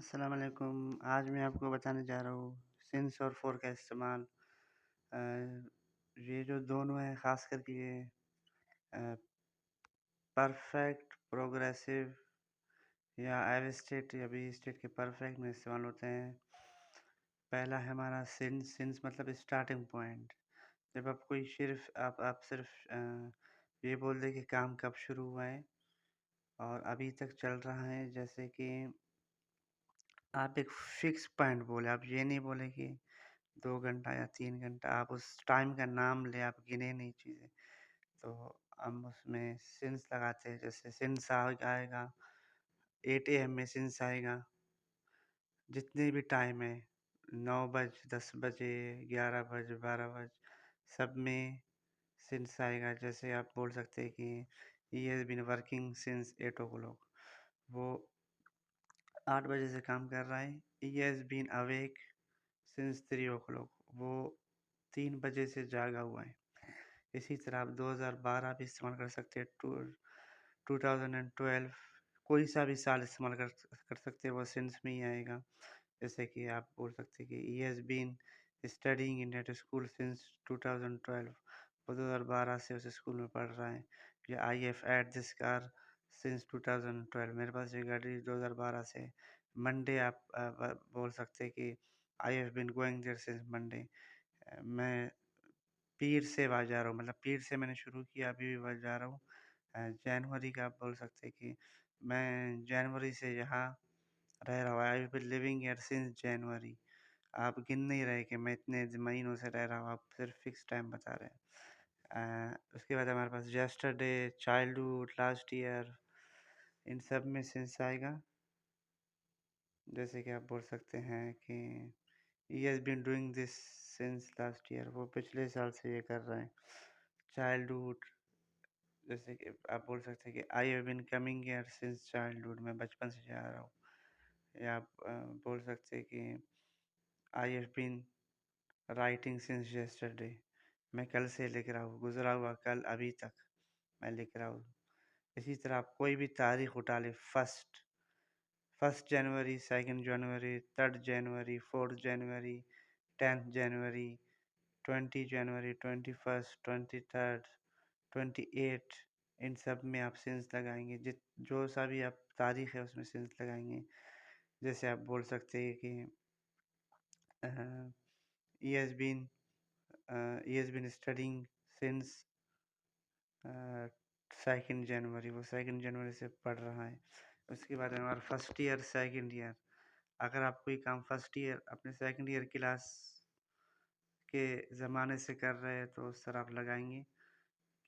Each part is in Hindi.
अस्सलाम वालेकुम। आज मैं आपको बताने जा रहा हूँ सिंस और फोर का इस्तेमाल। अ, ये जो दोनों हैं ख़ास करके ये परफेक्ट, प्रोग्रेसिव या एव स्टेट या बी स्टेट के परफेक्ट में इस्तेमाल होते हैं। पहला है हमारा सिंस। सिंस मतलब स्टार्टिंग पॉइंट। जब आप कोई सिर्फ आप सिर्फ ये बोल दें कि काम कब शुरू हुआ है और अभी तक चल रहा है। जैसे कि आप एक फिक्स पॉइंट बोले, आप ये नहीं बोले कि 2 घंटा या 3 घंटा, आप उस टाइम का नाम लें, आप गिने नहीं चीज़ें। तो हम उसमें सिंस लगाते हैं। जैसे सिंस आएगा 8 AM में सिंस आएगा, जितने भी टाइम है 9 बज, 10 बजे, 11 बज, 12 बज, सब में सिंस आएगा। जैसे आप बोल सकते हैं कि he has been working since 8 o'clock। वो 8 बजे से काम कर रहा है। He has been awake since 3 o'clock। वो 3 बजे से जागा हुआ है। इसी तरह आप 2012 भी इस्तेमाल कर सकते हैं। 2012 कोई सा भी साल इस्तेमाल कर सकते हैं, वो सिंस में ही आएगा। जैसे कि आप बोल सकते हैं कि he has been studying in that school since 2012। वो 2012 से उस स्कूल में पढ़ रहा है। या I have had this car since 2012। मेरे पास ये गाड़ी 2012 से है। मंडे आप बोल सकते हैं कि I have been going there since Monday. मैं पीर से वहाँ जा रहा हूँ, मतलब पीर से मैंने शुरू किया, अभी भी वहाँ जा रहा हूँ। जनवरी का आप बोल सकते हैं कि मैं जनवरी से यहाँ रह रहा हूँ। I have been living here since January. आप गिन नहीं रहे कि मैं इतने महीनों से रह रहा हूँ, आप सिर्फ फिक्स टाइम बता रहे हैं। उसके बाद हमारे पास यस्टरडे, चाइल्डहुड, लास्ट ईयर, इन सब में सिंस आएगा। जैसे कि आप बोल सकते हैं कि he has been doing this since last year. वो पिछले साल से ये कर रहे हैं। चाइल्डहुड, जैसे कि आप बोल सकते हैं कि I have been coming here since childhood. मैं बचपन से जा रहा हूँ। या आप बोल सकते हैं कि I have been writing since yesterday. मैं कल से लिख रहा हूँ, गुजरा हुआ कल अभी तक मैं लिख रहा हूँ। इसी तरह आप कोई भी तारीख उठा लें, फर्स्ट जनवरी, 2 जनवरी, 3 जनवरी, 4 जनवरी, 10 जनवरी, 20 जनवरी, 21, 23, 28, इन सब में आप सिंस लगाएंगे। जो सा भी आप तारीख है उसमें सिंस लगाएंगे। जैसे आप बोल सकते हैं कि he has been studying since 2 January. वो 2 जनवरी से पढ़ रहा है। उसके बाद हमारा फर्स्ट ईयर, सेकंड ईयर। अगर आप कोई काम फर्स्ट ईयर अपने सेकंड ईयर क्लास के ज़माने से कर रहे हैं तो उस तरह आप लगाएंगे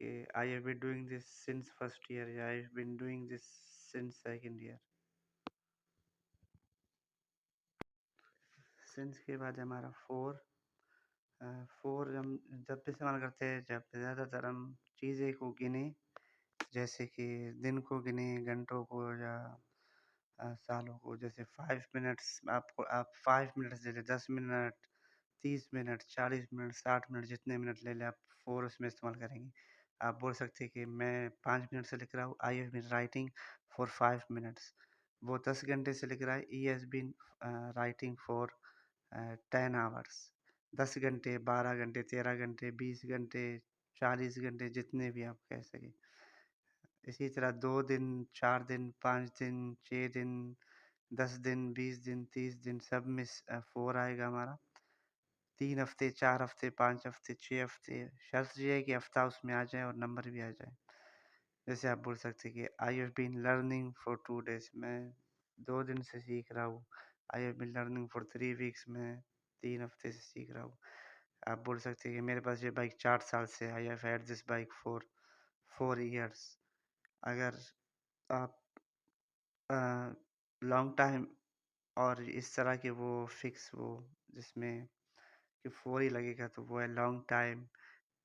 कि I have been doing this since first year या I have been doing this since second year. Since के बाद हमारा फोर हम जब भी इस्तेमाल करते हैं जब ज़्यादातर हम चीज़ें को गिने, जैसे कि दिन को गिने, घंटों को या सालों को। जैसे 5 मिनट्स, आपको आप 5 मिनट्स दे लें, 10 मिनट, 30 मिनट, 40 मिनट, 60 मिनट, जितने मिनट ले लें आप फोर उसमें इस्तेमाल करेंगे। आप बोल सकते हैं कि मैं 5 मिनट से लिख रहा हूँ, I have been writing for 5 minutes. वो 10 घंटे से लिख रहा है, he has been writing for 10 hours. 10 घंटे, 12 घंटे, 13 घंटे, 20 घंटे, 40 घंटे, जितने भी आप कह सकें। इसी तरह 2 दिन, 4 दिन, 5 दिन, 6 दिन, 10 दिन, 20 दिन, 30 दिन, सब में फोर आएगा हमारा। 3 हफ्ते, 4 हफ्ते, 5 हफ्ते, 6 हफ्ते। शर्त ये है कि हफ्ता उसमें आ जाए और नंबर भी आ जाए। जैसे आप बोल सकते हैं कि I have been learning for 2 days. मैं 2 दिन से सीख रहा हूँ। I have been learning for 3 weeks. मैं 3 हफ्ते से सीख रहा हूँ। आप बोल सकते हैं कि मेरे पास ये बाइक 4 साल से है। I have had this bike for 4 years. अगर आप लॉन्ग टाइम और इस तरह के वो फिक्स वो जिसमें कि 4 ही लगेगा तो वो है long time,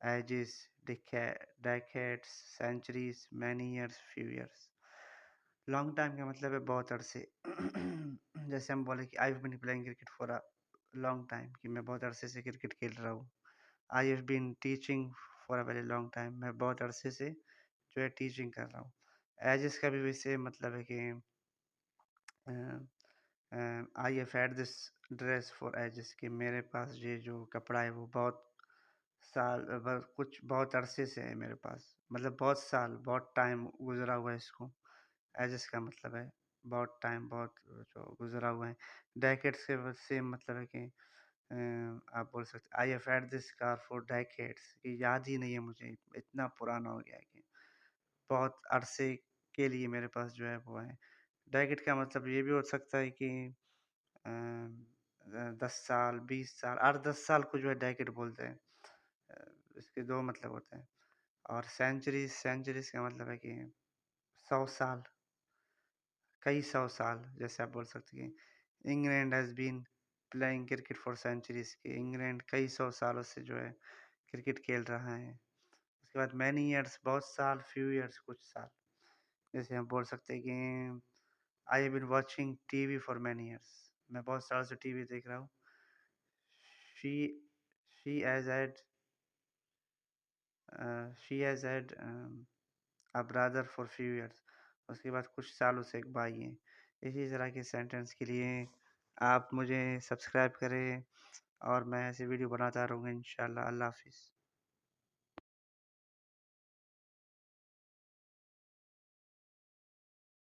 ages, decades, centuries, many years, few years. Long time का मतलब है बहुत अरसे। जैसे हम बोले कि I have been playing cricket for a long time, कि मैं बहुत अरसे से क्रिकेट खेल रहा हूँ। I have been teaching for a very long time, मैं बहुत अरसे से जो है टीचिंग कर रहा हूँ। एजेस का भी वैसे मतलब है कि I have had this dress for ages, कि मेरे पास ये जो कपड़ा है वो बहुत साल कुछ बहुत अरसे से है मेरे पास, मतलब बहुत साल, बहुत टाइम गुजरा हुआ है इसको। एजेस का मतलब है बहुत टाइम, बहुत जो गुजरा हुआ है। डेकेड्स के सेम मतलब है कि आप बोल सकते I have had this car for decades, कि याद ही नहीं है मुझे, इतना पुराना हो गया है कि बहुत अरसे के लिए मेरे पास जो है वो है। डेकेड का मतलब ये भी हो सकता है कि 10 साल, 20 साल, 8-10 साल को जो है डेकेड बोलते हैं। अ, इसके दो मतलब होते हैं। और सेंचुरीज, सेंचुरीज का मतलब है कि 100 साल, कई सौ साल। जैसे आप बोल सकते हैं कि England has been playing cricket for centuries, कि इंग्लैंड कई सौ सालों से जो है क्रिकेट खेल रहा है। उसके बाद मैनी ईयर्स, बहुत साल, फ्यू ईयर्स, कुछ साल। जैसे हम बोल सकते हैं कि I have been watching TV for many years, मैं बहुत सालों से टीवी देख रहा हूँ। She she has had she has had a brother for few years. उसके बाद कुछ सालों से एक भाई है। इसी तरह के सेंटेंस के लिए आप मुझे सब्सक्राइब करें और मैं ऐसे वीडियो बनाता रहूँगा इंशाल्लाह। अल्लाह हाफ़िज़।